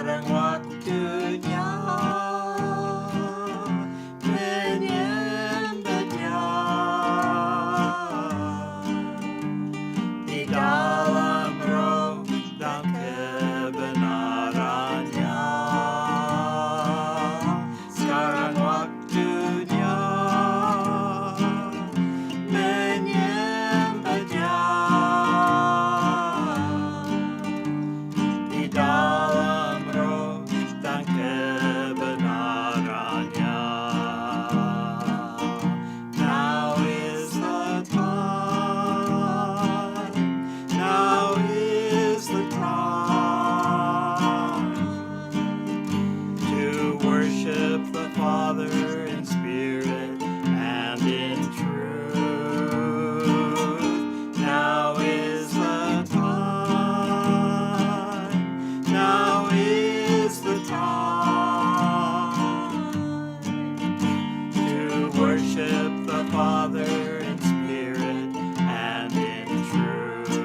sekarang waktunya menyembah Dia di dalam roh dan kebenarannya. Sekarang waktunya menyembah Dia di dalam roh dan kebenarannya. Now is the time, now is the time to worship the Father in spirit and in truth. Now is the time, now is the time to worship the Father in spirit and in truth.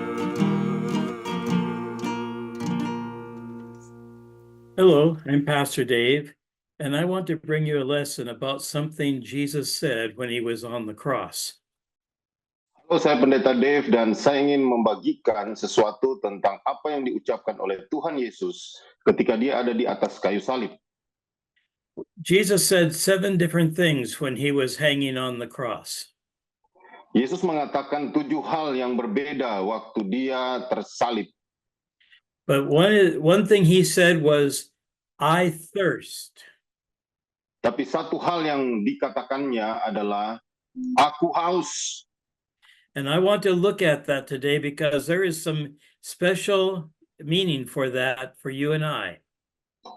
Hello, I'm Pastor Dave, and I want to bring you a lesson about something Jesus said when he was on the cross. Halo, saya Pendeta Dave dan saya ingin membagikan sesuatu tentang apa yang diucapkan oleh Tuhan Yesus ketika dia ada di atas kayu salib. Jesus said 7 different things when he was hanging on the cross. Yesus mengatakan 7 hal yang berbeda waktu dia tersalib. But one thing he said was, I thirst. Tapi satu hal yang dikatakannya adalah, aku haus. And I want to look at that today because there is some special meaning for that for you and I.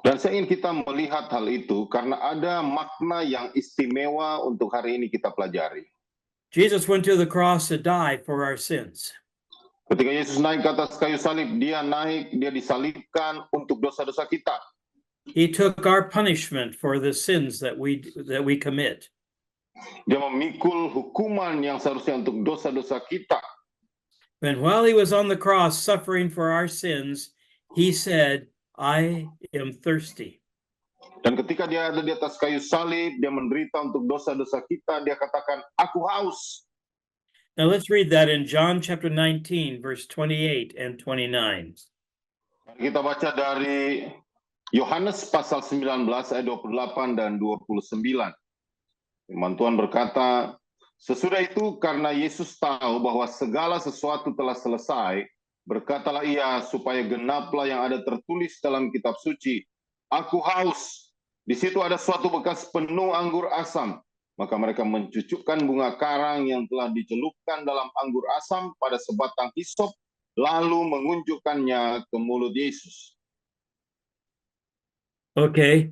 Dan saya ingin kita melihat hal itu karena ada makna yang istimewa untuk hari ini kita pelajari. Jesus went to the cross to die for our sins. Ketika Yesus naik ke atas kayu salib, dia disalibkan untuk dosa-dosa kita. He took our punishment for the sins that we commit. Dia memikul hukuman yang seharusnya untuk dosa-dosa kita. And while he was on the cross suffering for our sins, he said, I am thirsty. Dan ketika dia ada di atas kayu salib, dia menderita untuk dosa-dosa kita, dia katakan, aku haus. Now let's read that in John chapter 19, verse 28 and 29. Kita baca dari Yohanes pasal 19 ayat 28 dan 29. Firman Tuhan berkata, sesudah itu karena Yesus tahu bahwa segala sesuatu telah selesai, berkatalah ia supaya genaplah yang ada tertulis dalam kitab suci, aku haus. Di situ ada suatu bekas penuh anggur asam. Maka mereka mencucukkan bunga karang yang telah dicelupkan dalam anggur asam pada sebatang hisop, lalu mengunjukkannya ke mulut Yesus. Okay,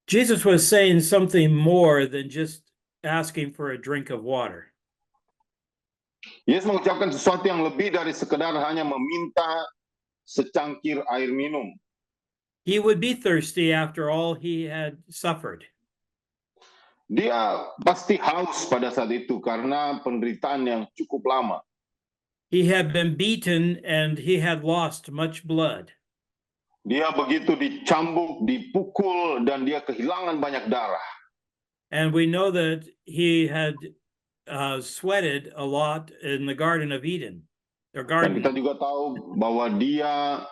Jesus was saying something more than just asking for a drink of water. Yesus mengucapkan sesuatu yang lebih dari sekedar hanya meminta secangkir air minum. He would be thirsty after all he had suffered. Dia pasti haus pada saat itu karena penderitaan yang cukup lama. He had been beaten and he had lost much blood. Dia begitu dicambuk, dipukul, dan dia kehilangan banyak darah. And we know that he had sweated a lot in the Garden of Eden. Dan kita juga tahu bahwa dia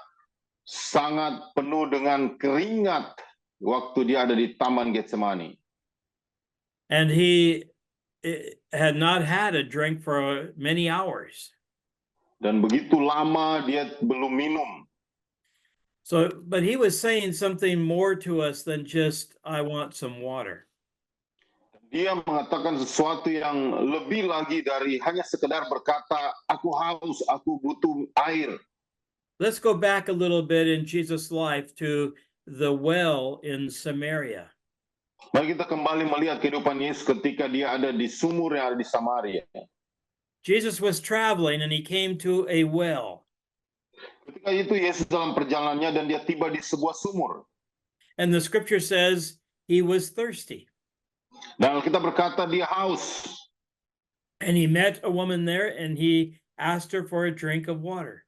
sangat penuh dengan keringat waktu dia ada di Taman Getsemani. And he had not had a drink for many hours. Dan begitu lama dia belum minum. So, but he was saying something more to us than just, I want some water. Dia mengatakan sesuatu yang lebih lagi dari hanya sekedar berkata, aku haus, aku butuh air. Let's go back a little bit in Jesus' life to the well in Samaria. Mari kita kembali melihat kehidupan Yesus ketika dia ada di sumur yang ada di Samaria. Jesus was traveling and he came to a well. Ketika itu Yesus dalam perjalanannya dan dia tiba di sebuah sumur. And the scripture says he was thirsty. Dan kita berkata dia haus. And he met a woman there and he asked her for a drink of water.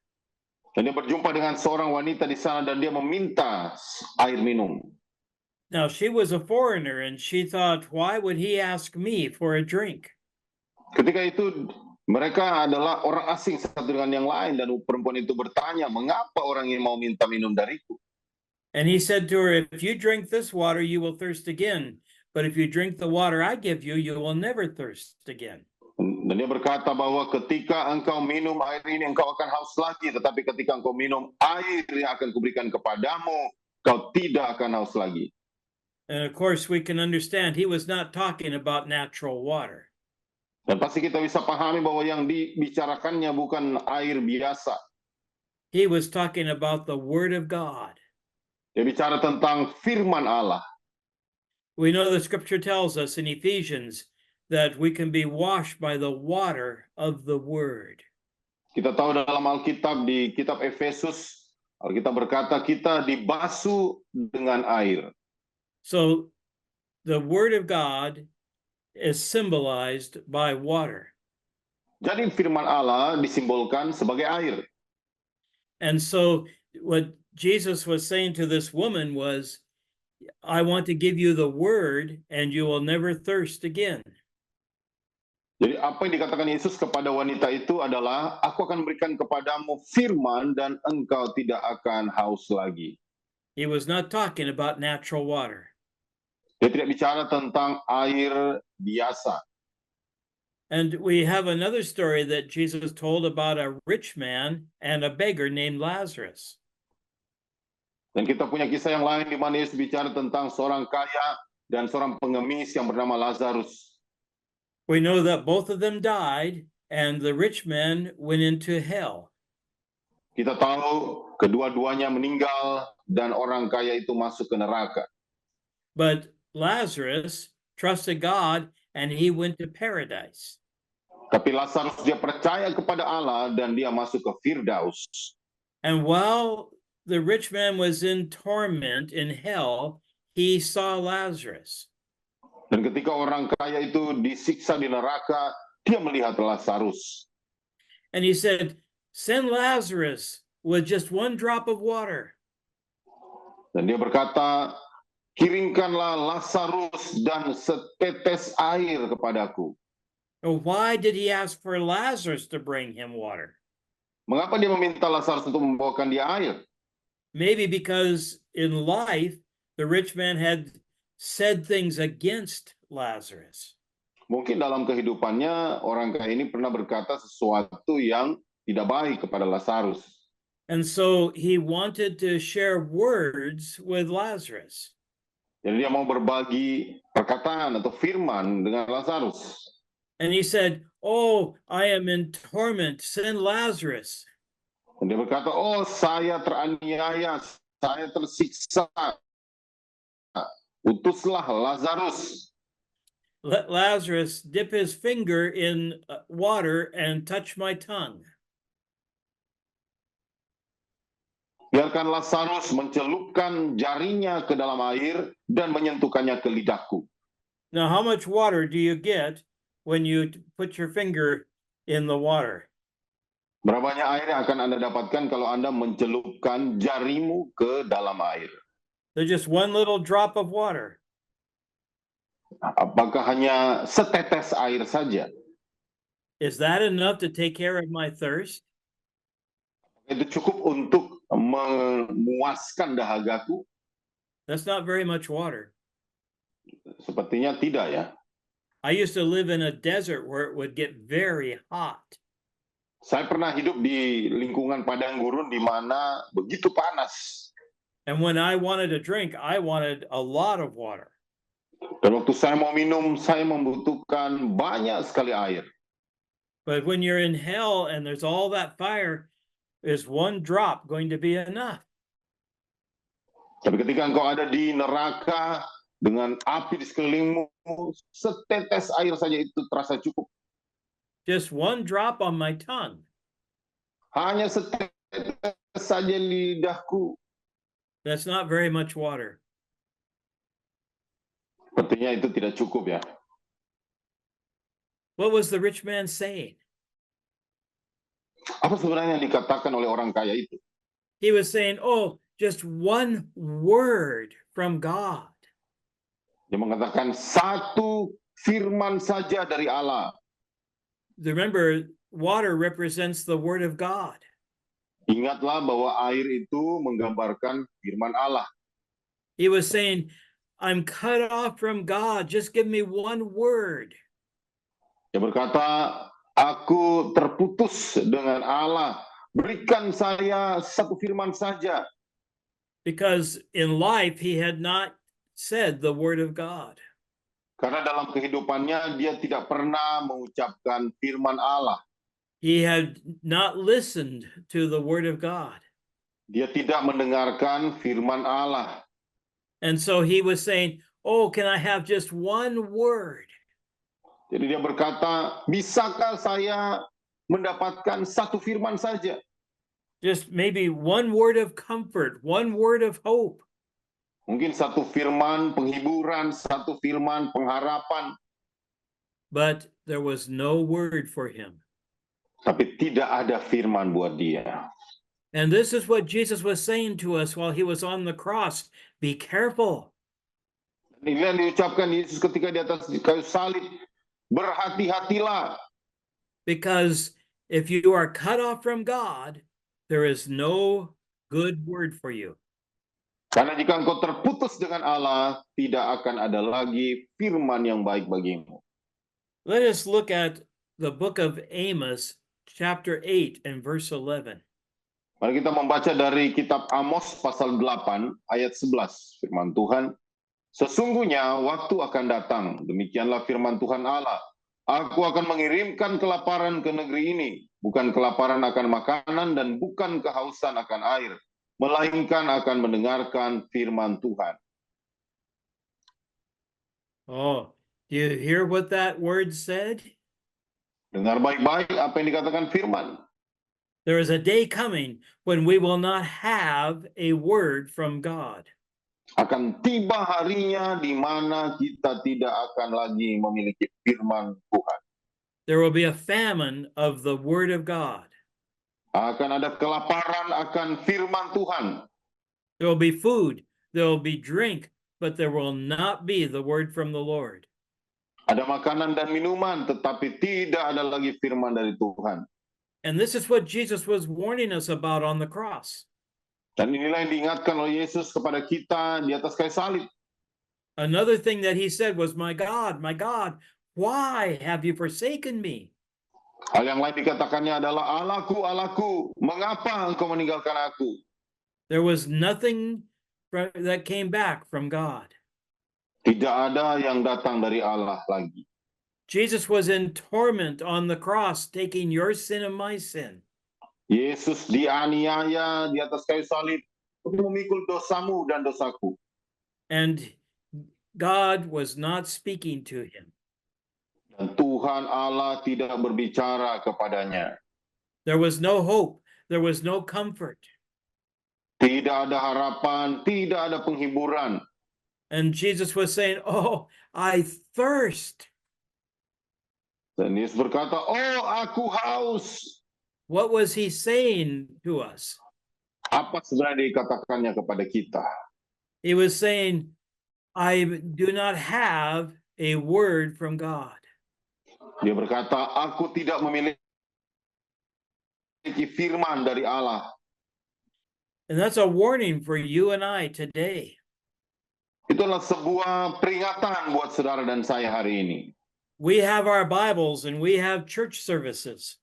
Dan dia berjumpa dengan seorang wanita di sana dan dia meminta air minum. Now, she was a foreigner and she thought, why would he ask me for a drink? Ketika itu mereka adalah orang asing satu dengan yang lain dan perempuan itu bertanya, mengapa orang ini mau minta minum dariku? And he said to her, if you drink this water, you will thirst again. But if you drink the water I give you, you will never thirst again. Dan dia berkata bahwa ketika engkau minum air ini, engkau akan haus lagi. Tetapi ketika engkau minum air yang akan kuberikan kepadamu, kau tidak akan haus lagi. And of course, we can understand he was not talking about natural water. Dan pasti kita bisa pahami bahwa yang dibicarakannya bukan air biasa. He was talking about the Word of God. Dia bicara tentang firman Allah. We know the scripture tells us in Ephesians that we can be washed by the water of the Word. Kita tahu dalam Alkitab, di kitab Efesus, Alkitab berkata kita dibasuh dengan air. So the Word of God is symbolized by water. Jadi firman Allah disimbolkan sebagai air. And so what Jesus was saying to this woman was, I want to give you the Word and you will never thirst again. Jadi apa yang dikatakan Yesus kepada wanita itu adalah, aku akan berikan kepadamu firman dan engkau tidak akan haus lagi. He was not talking about natural water. Dia tidak bicara tentang air biasa. And we have another story that Jesus told about a rich man and a beggar named Lazarus. Dan kita punya kisah yang lain di mana Yesus bicara tentang seorang kaya dan seorang pengemis yang bernama Lazarus. We know that both of them died and the rich man went into hell. Kita tahu kedua-duanya meninggal dan orang kaya itu masuk ke neraka. But Lazarus trusted God and he went to paradise. Tapi Lazarus dia percaya kepada Allah dan dia masuk ke Firdaus. And while the rich man was in torment in hell, he saw Lazarus. Dan ketika orang kaya itu disiksa di neraka, dia melihat Lazarus. And he said, send Lazarus with just one drop of water. Dan dia berkata, kirimkanlah Lazarus dan setetes air kepadaku. Why did he ask for Lazarus to bring him water? Mengapa dia meminta Lazarus untuk membawakan dia air? Maybe because in life, the rich man had said things against Lazarus. Mungkin dalam kehidupannya, orang kaya ini pernah berkata sesuatu yang tidak baik kepada Lazarus. And so he wanted to share words with Lazarus. Jadi dia mau berbagi perkataan atau firman dengan Lazarus. And he said, oh, I am in torment, send Lazarus. Dan dia berkata, oh saya teraniaya, saya tersiksa. Utuslah Lazarus. Let Lazarus dip his finger in water and touch my tongue. Biarkan Lazarus mencelupkan jarinya ke dalam air dan menyentuhkannya ke lidahku. Now, how much water do you get when you put your finger in the water? Berapa banyak air yang akan Anda dapatkan kalau Anda mencelupkan jarimu ke dalam air? There's just one little drop of water. Apakah hanya setetes air saja? Is that enough to take care of my thirst? Itu cukup untuk memuaskan dahagaku? That's not very much water. Sepertinya tidak ya. I used to live in a desert where it would get very hot. Saya pernah hidup di lingkungan padang gurun di mana begitu panas. And when I wanted a drink, I wanted a lot of water. Dan waktu saya mau minum, saya membutuhkan banyak sekali air. But when you're in hell and there's all that fire, is one drop going to be enough? Tapi ketika engkau ada di neraka dengan api di sekelilingmu, setetes air saja itu terasa cukup. Just one drop on my tongue. Hanya setetes saja di lidahku. That's not very much water. Sepertinya itu tidak cukup ya. What was the rich man saying? Apa sebenarnya yang dikatakan oleh orang kaya itu? He was saying, oh, just one word from God. Dia mengatakan satu firman saja dari Allah. Remember, water represents the word of God. Ingatlah bahwa air itu menggambarkan firman Allah. He was saying, I'm cut off from God. Just give me one word. Dia berkata, aku terputus dengan Allah. Berikan saya satu firman saja. Because in life, he had not said the word of God. Karena dalam kehidupannya dia tidak pernah mengucapkan firman Allah. He had not listened to the word of God. Dia tidak mendengarkan firman Allah. And so he was saying, oh, can I have just one word? Jadi dia berkata, bisakah saya mendapatkan satu firman saja? Just maybe one word of comfort, one word of hope. Mungkin satu firman penghiburan, satu firman pengharapan. But there was no word for him. Tapi tidak ada firman buat dia. And this is what Jesus was saying to us while he was on the cross. Be careful. Inilah yang diucapkan Yesus ketika di atas kayu salib. Berhati-hatilah. Because if you are cut off from God, there is no good word for you. Karena jika engkau terputus dengan Allah, tidak akan ada lagi firman yang baik bagimu. Let us look at the book of Amos, chapter 8 and verse 11. Mari kita membaca dari kitab Amos pasal 8 ayat 11. Firman Tuhan, sesungguhnya waktu akan datang, demikianlah firman Tuhan Allah. Aku akan mengirimkan kelaparan ke negeri ini, bukan kelaparan akan makanan dan bukan kehausan akan air, melainkan akan mendengarkan firman Tuhan. Oh, do you hear what that word said? Dengar baik-baik apa yang dikatakan firman. There is a day coming when we will not have a word from God. Akan tiba harinya di mana kita tidak akan lagi memiliki firman Tuhan. There will be a famine of the word of God. Akan ada kelaparan akan firman Tuhan. There will be food, there will be drink, but there will not be the word from the Lord. Ada makanan dan minuman, tetapi tidak ada lagi firman dari Tuhan. And this is what Jesus was warning us about on the cross. Dan inilah yang diingatkan oleh Yesus kepada kita di atas kayu salib. Another thing that he said was, my God, why have you forsaken me? Hal yang lain dikatakannya adalah, Allahku, Allahku, mengapa engkau meninggalkan aku? There was nothing that came back from God. Tidak ada yang datang dari Allah lagi. Jesus was in torment on the cross, taking your sin and my sin. Yesus dianiaya di atas kayu salib untuk memikul dosamu dan dosaku. And God was not speaking to him. Dan Tuhan Allah tidak berbicara kepadanya. There was no hope. There was no comfort. Tidak ada harapan, tidak ada penghiburan. And Jesus was saying, oh, I thirst. Dan Yesus berkata, oh aku haus. What was he saying to us? Apa sebenarnya dikatakannya kepada kita? He was saying, I do not have a word from God. Dia berkata, aku tidak memiliki firman dari Allah. And that's a warning for you and I today. Itulah sebuah peringatan buat saudara dan saya hari ini. We have our Bibles and we have church services.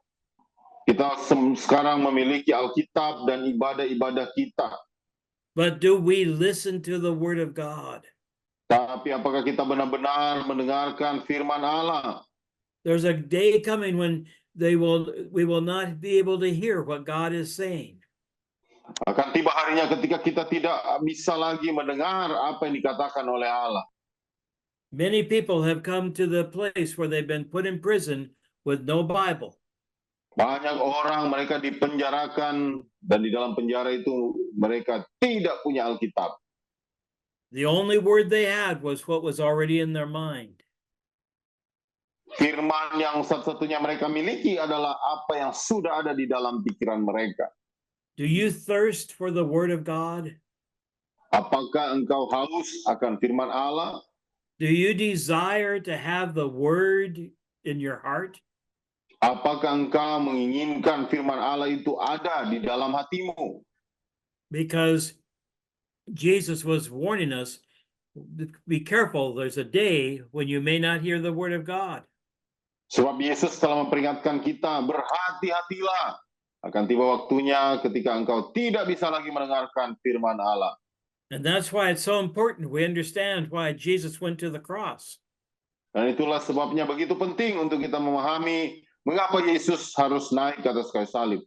Kita sekarang memiliki Alkitab dan ibadah-ibadah kita. But do we listen to the Word of God? Tapi apakah kita benar-benar mendengarkan firman Allah? There's a day coming when we will not be able to hear what God is saying. Akan tiba harinya ketika kita tidak bisa lagi mendengar apa yang dikatakan oleh Allah. Many people have come to the place where they've been put in prison with no Bible. Banyak orang mereka dipenjarakan dan di dalam penjara itu mereka tidak punya Alkitab. The only word they had was what was already in their mind. Firman yang satu-satunya mereka miliki adalah apa yang sudah ada di dalam pikiran mereka. Do you thirst for the word of God? Apakah engkau haus akan firman Allah? Do you desire to have the word in your heart? Apakah engkau menginginkan firman Allah itu ada di dalam hatimu? Because Jesus was warning us, be careful, there's a day when you may not hear the word of God. Sebab Yesus telah memperingatkan kita, berhati-hatilah. Akan tiba waktunya ketika engkau tidak bisa lagi mendengarkan firman Allah. And that's why it's so important we understand why Jesus went to the cross. Dan itulah sebabnya begitu penting untuk kita memahami mengapa Yesus harus naik ke atas kayu salib.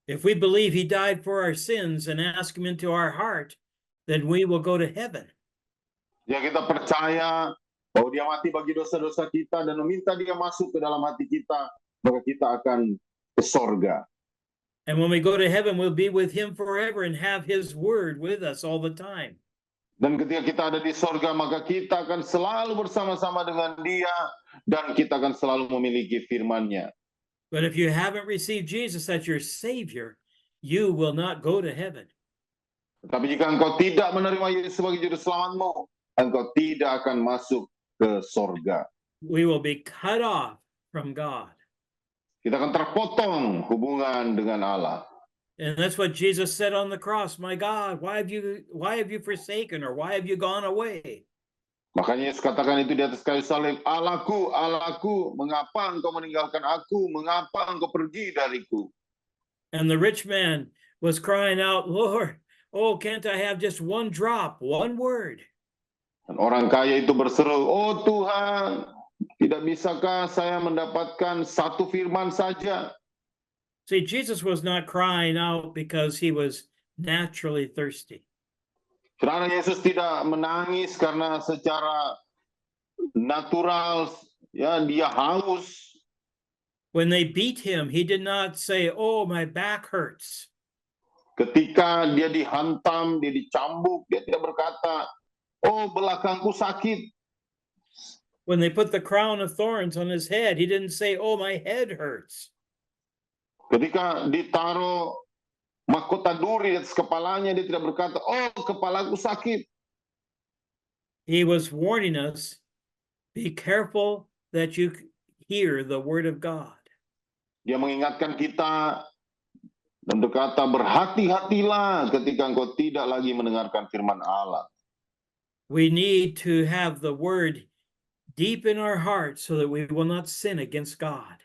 If we believe he died for our sins and ask him into our heart, then we will go to heaven. Ya, kita percaya bahwa dia mati bagi dosa-dosa kita dan meminta dia masuk ke dalam hati kita, maka kita akan ke sorga. And when we go to heaven, we'll be with him forever and have his word with us all the time. Dan ketika kita ada di sorga, maka kita akan selalu bersama-sama dengan dia dan kita akan selalu memiliki firman-Nya. But if you haven't received Jesus as your Savior, you will not go to heaven. Tapi jika engkau tidak menerima Yesus sebagai juru selamatmu, engkau tidak akan masuk ke sorga. We will be cut off from God. Kita akan terpotong hubungan dengan Allah. And that's what Jesus said on the cross. My God, why have you forsaken, or why have you gone away? Makanya Yesus katakan itu di atas kayu salib, Allahku, Allahku, mengapa engkau meninggalkan aku? Mengapa engkau pergi dariku? And the rich man was crying out, Lord, oh, can't I have just one drop, one word? Dan orang kaya itu berseru, oh Tuhan, tidak bisakah saya mendapatkan satu firman saja? See, Jesus was not crying out because he was naturally thirsty. Saudara, Yesus tidak menangis karena secara natural ya dia haus. When they beat him, he did not say, oh, my back hurts. Ketika dia dihantam, dia dicambuk, dia tidak berkata, oh belakangku sakit. When they put the crown of thorns on his head, he didn't say, oh, my head hurts. Ketika ditaruh mahkota duri di atas kepalanya, dia tidak berkata, oh kepalaku sakit. He was warning us, be careful that you hear the word of God. Dia mengingatkan kita dan berkata, berhati-hatilah ketika engkau tidak lagi mendengarkan firman Allah. We need to have the word deep in our hearts so that we will not sin against God.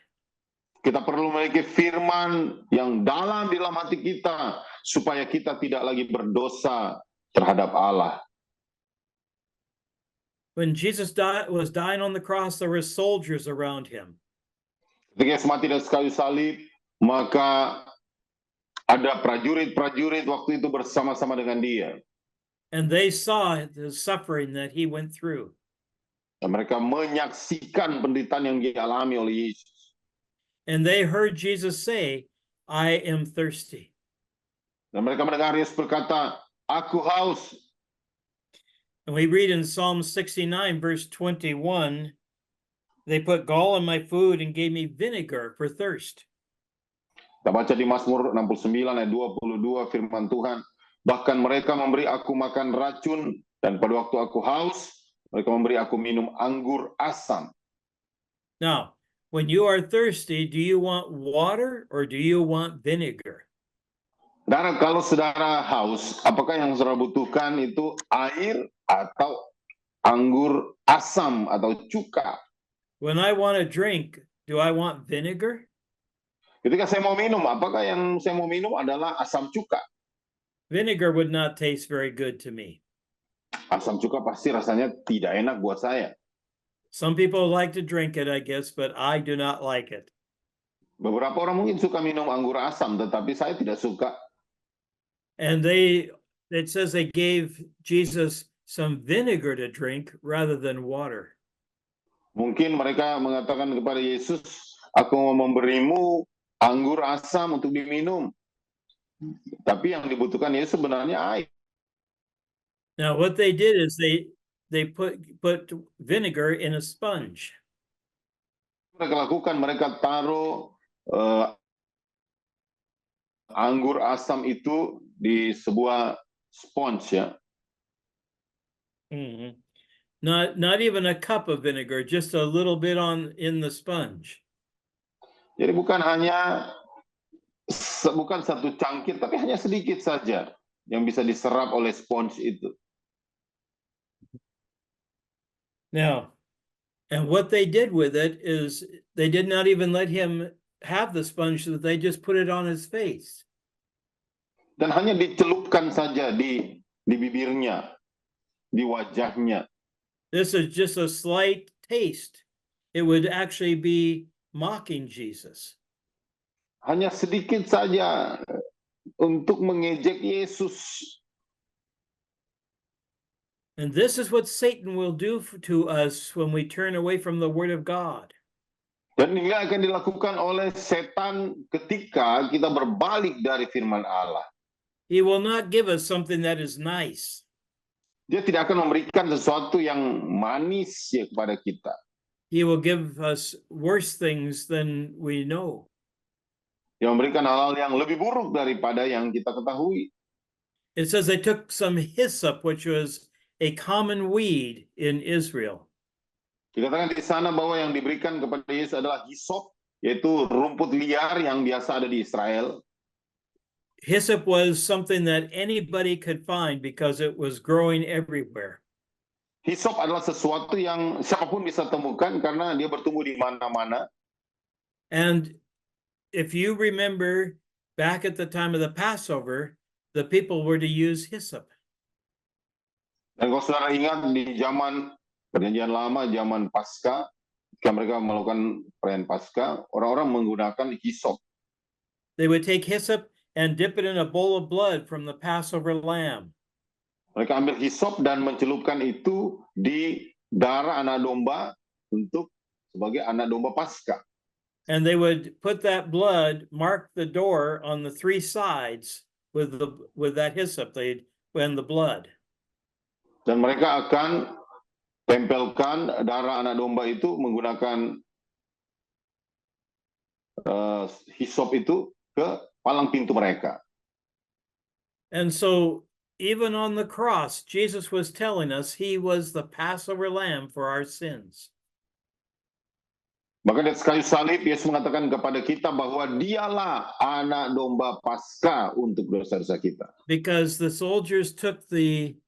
Kita perlu memiliki firman yang dalam di dalam hati kita supaya kita tidak lagi berdosa terhadap Allah. When Jesus was dying on the cross, there were soldiers around him. Ketika Yesus mati di atas kayu salib, maka ada prajurit-prajurit waktu itu bersama-sama dengan dia. And they saw the suffering that he went through. Dan mereka menyaksikan penderitaan yang dialami oleh Yesus. And they heard Jesus say, I am thirsty. Dan mereka mendengar Yesus berkata, aku haus. And we read in Psalm 69, verse 21, they put gall in my food and gave me vinegar for thirst. Kita baca di Mazmur 69 ayat 22 firman Tuhan, bahkan mereka memberi aku makan racun, dan pada waktu aku haus, mereka memberi aku minum anggur asam. Now, when you are thirsty, do you want water or do you want vinegar? Saudara, kalau saudara haus, apakah yang saudara butuhkan itu air atau anggur asam atau cuka? When I want a drink, do I want vinegar? Ketika saya mau minum, apakah yang saya mau minum adalah asam cuka? Vinegar would not taste very good to me. Asam cuka pasti rasanya tidak enak buat saya. Some people like to drink it, I guess, but I do not like it. Beberapa orang mungkin suka minum anggur asam, tetapi saya tidak suka. And it says they gave Jesus some vinegar to drink rather than water. Mungkin mereka mengatakan kepada Yesus, aku mau memberimu anggur asam untuk diminum. Tapi yang dibutuhkan Yesus sebenarnya air. Now, what they did is they put vinegar in a sponge. Mereka lakukan, mereka taruh anggur asam itu di sebuah sponge ya. Mhm. Not even a cup of vinegar, just a little bit in the sponge. Jadi bukan satu cangkir, tapi hanya sedikit saja yang bisa diserap oleh sponge itu. Now, and what they did with it is they did not even let him have the sponge, so they just put it on his face. Dan hanya dicelupkan saja di bibirnya, di wajahnya. This is just a slight taste. It would actually be mocking Jesus. Hanya sedikit saja untuk mengejek Yesus. And this is what Satan will do to us when we turn away from the Word of God. Dan ini akan dilakukan oleh setan ketika kita berbalik dari firman Allah. He will not give us something that is nice. Dia tidak akan memberikan sesuatu yang manis ya kepada kita. He will give us worse things than we know. Dia memberikan hal-hal yang lebih buruk daripada yang kita ketahui. It says they took some hyssop, which was a common weed in Israel. Dikatakan di sana bahwa yang diberikan kepada Yesus adalah hisop, yaitu rumput liar yang biasa ada di Israel. Hyssop was something that anybody could find because it was growing everywhere. Hisop adalah sesuatu yang siapapun bisa temukan karena dia bertumbuh di mana-mana. And if you remember back at the time of the Passover, the people were to use hyssop. Dan kalau saudara ingat di zaman Perjanjian Lama, zaman Paskah, ketika mereka melakukan perayaan Paskah, orang-orang menggunakan hisop. They would take hyssop and dip it in a bowl of blood from the Passover lamb. Mereka ambil hisop dan mencelupkan itu di darah anak domba untuk sebagai anak domba Paskah. And they would put that blood, mark the door on the three sides with that hyssop and the blood. Dan mereka akan tempelkan darah anak domba itu menggunakan hisop itu ke palang pintu mereka. And so even on the cross, Jesus was telling us he was the Passover lamb for our sins. Maka di atas kayu salib, Yesus mengatakan kepada kita bahwa dialah anak domba Paskah untuk dosa-dosa kita. Because the soldiers took the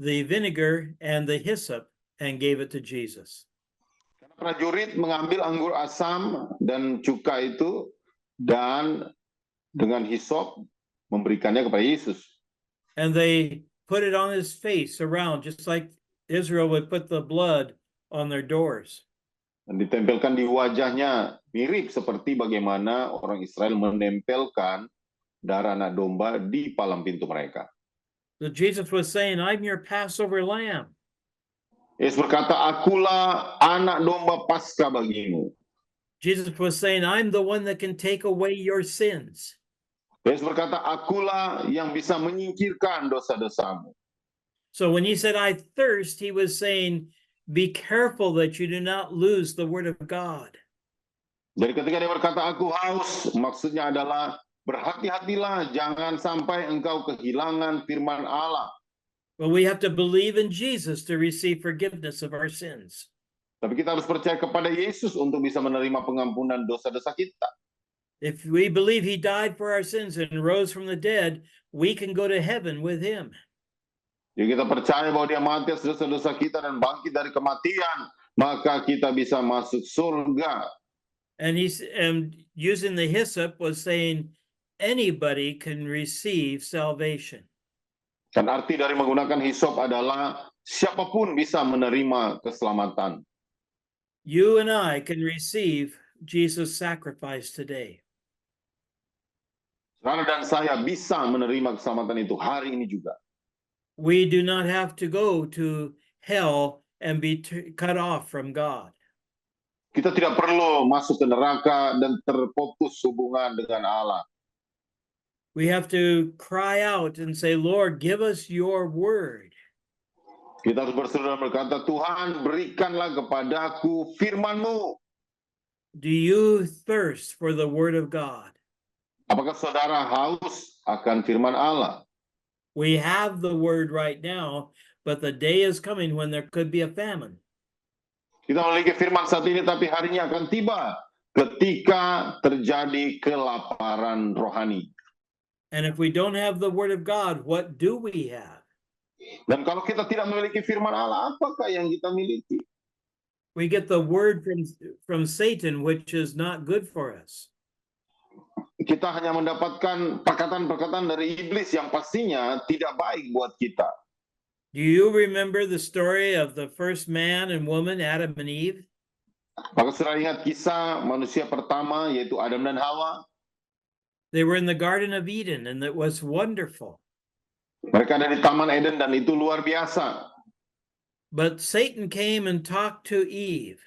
vinegar and the hyssop and gave it to Jesus. Prajurit mengambil anggur asam dan cuka itu dan dengan hisop memberikannya kepada Yesus. And they put it on his face around, just like Israel would put the blood on their doors. Dan ditempelkan di wajahnya, mirip seperti bagaimana orang Israel menempelkan darah anak domba di palang pintu mereka. So Jesus was saying, I'm your Passover lamb. Yesus berkata, akulah anak domba Paskah bagimu. Jesus was saying, I'm the one that can take away your sins. Yesus berkata, akulah yang bisa menyingkirkan dosa-dosamu. So when he said, I thirst, he was saying, be careful that you do not lose the word of God. Jadi ketika dia berkata, aku haus, maksudnya adalah berhati-hatilah, jangan sampai engkau kehilangan firman Allah. But we have to believe in Jesus to receive forgiveness of our sins. Tapi kita harus percaya kepada Yesus untuk bisa menerima pengampunan dosa-dosa kita. If we believe he died for our sins and rose from the dead, we can go to heaven with him. Jadi kita percaya bahwa dia mati atas dosa-dosa kita dan bangkit dari kematian, maka kita bisa masuk surga. And using the hyssop was saying anybody can receive salvation. Dan arti dari menggunakan hisop adalah siapapun bisa menerima keselamatan. You and I can receive Jesus' sacrifice today. Saudara dan saya bisa menerima keselamatan itu hari ini juga. We do not have to go to hell and be cut off from God. Kita tidak perlu masuk ke neraka dan terputus hubungan dengan Allah. We have to cry out and say, Lord, give us your word. Kita harus berseru dan berkata, Tuhan berikanlah kepadaku firman-Mu. Do you thirst for the word of God? Apakah saudara haus akan firman Allah? We have the word right now, but the day is coming when there could be a famine. Kita memiliki firman saat ini, tapi harinya akan tiba ketika terjadi kelaparan rohani. And if we don't have the word of God, what do we have? Dan kalau kita tidak memiliki firman Allah, apakah yang kita miliki? We get the word from Satan, which is not good for us. Kita hanya mendapatkan perkataan-perkataan dari iblis yang pastinya tidak baik buat kita. Do you remember the story of the first man and woman, Adam and Eve? Maka saudara ingat kisah manusia pertama, yaitu Adam dan Hawa. They were in the Garden of Eden, and it was wonderful. Mereka ada di Taman Eden dan itu luar biasa. But Satan came and talked to Eve,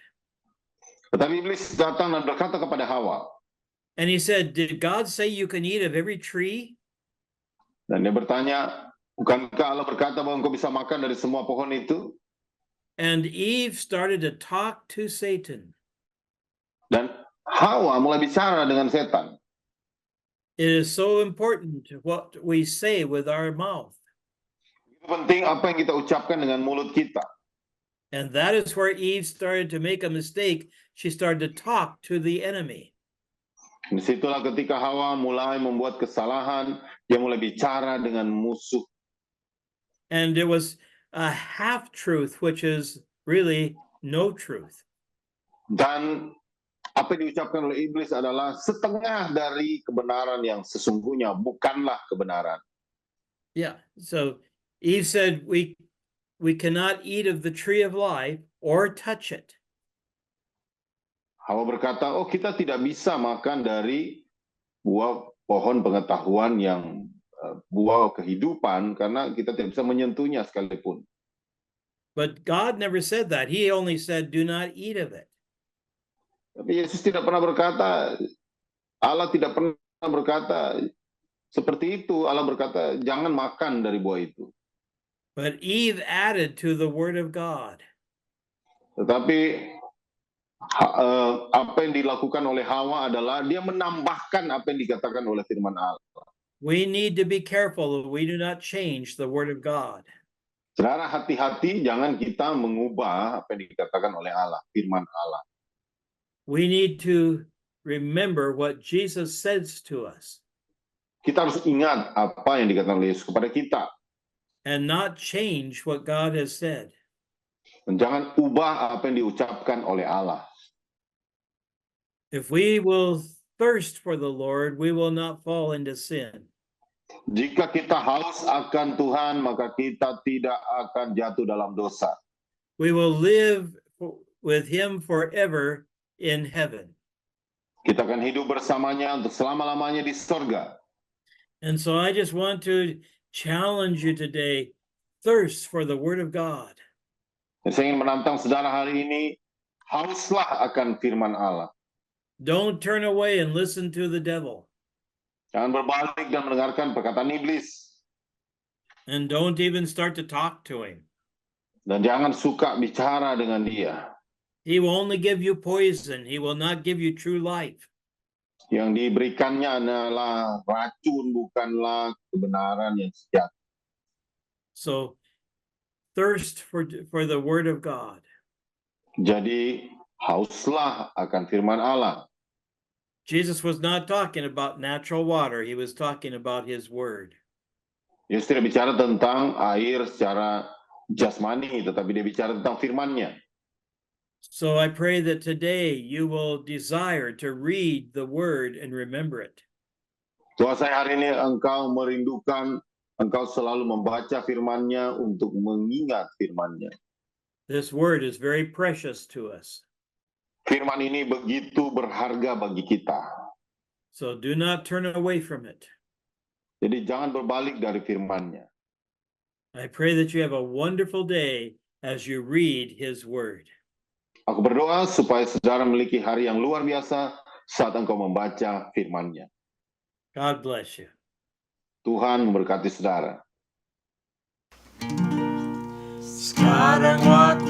Tetapi iblis datang dan berkata kepada Hawa. and he said, "Did God say you can eat of every tree?" Dan dia bertanya, bukankah Allah berkata bahwa engkau bisa makan dari semua pohon itu? And Eve started to talk to Satan. Dan Hawa mulai bicara dengan setan. It is so important what we say with our mouth. Itu penting apa yang kita ucapkan dengan mulut kita. And that is where Eve started to make a mistake. She started to talk to the enemy. Disitulah ketika Hawa mulai membuat kesalahan, dia mulai bicara dengan musuh. And it was a half-truth, which is really no truth. Dan apa yang diucapkan oleh iblis adalah setengah dari kebenaran yang sesungguhnya, bukanlah kebenaran. Yeah. So Eve said, we cannot eat of the tree of life or touch it. Hawa berkata, oh kita tidak bisa makan dari buah pohon pengetahuan yang buah kehidupan karena kita tidak bisa menyentuhnya sekalipun. But God never said that. He only said, do not eat of it. Tapi Yesus tidak pernah berkata, Allah tidak pernah berkata seperti itu. Allah berkata, jangan makan dari buah itu. But Eve added to the word of God. Tetapi apa yang dilakukan oleh Hawa adalah dia menambahkan apa yang dikatakan oleh firman Allah. We need to be careful that we do not change the word of God. Saudara, hati-hati jangan kita mengubah apa yang dikatakan oleh Allah, firman Allah. We need to remember what Jesus says to us Kita harus ingat apa yang dikatakan oleh Yesus kepada kita. and not change what God has said. Dan jangan ubah apa yang diucapkan oleh Allah. If we will thirst for the Lord, we will not fall into sin. Jika kita haus akan Tuhan, maka kita tidak akan jatuh dalam dosa. We will live with him forever in heaven. Kita akan hidup bersamanya untuk selama-lamanya di sorga. And so I just want to challenge you today, thirst for the word of God. Dan saya ingin menantang saudara hari ini, hauslah akan firman Allah. Don't turn away and listen to the devil. Jangan berbalik dan mendengarkan perkataan iblis. And don't even start to talk to him. Dan jangan suka bicara dengan dia. He will only give you poison. He will not give you true life. Yang diberikannya adalah racun, bukanlah kebenaran yang sejati. So thirst for the word of God. Jadi hauslah akan firman Allah. Jesus was not talking about natural water. He was talking about his word. Yesus tidak bicara tentang air secara jasmani, tetapi dia bicara tentang firman-Nya. So I pray that today you will desire to read the word and remember it. Doa saya hari ini engkau merindukan, engkau selalu membaca firman-Nya untuk mengingat firman-Nya. This word is very precious to us. Firman ini begitu berharga bagi kita. So do not turn away from it. Jadi jangan berbalik dari firman-Nya. I pray that you have a wonderful day as you read his word. Aku berdoa supaya saudara memiliki hari yang luar biasa saat engkau membaca firman-Nya. God bless you. Tuhan memberkati saudara. Sekarang waktu